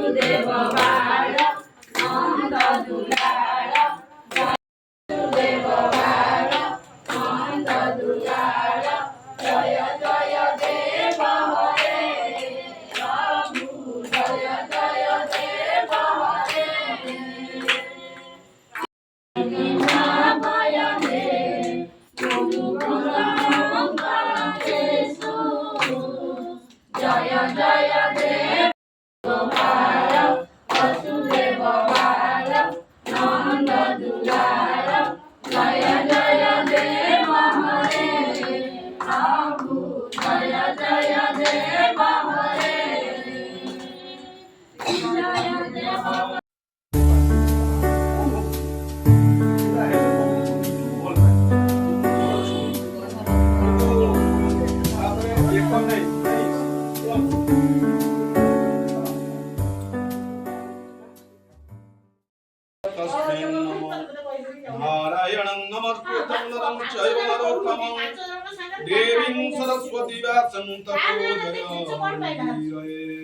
वसुदेव बाळ नंद दुलाळ वसुदेव बाळ नंद दुलाळ जय जय देव हरे प्रभु जय जय देव हरे भय हे जय जय देव बाळ वसुदेव बाळ नंद दुलाळ जय जय देव हरे प्रभु जय जय देव हरे जय देव नारायणं नमस्कृतं नरं चैव नरोत्तमं देवीं सरस्वती व्यासं ततो जयमुदीरये।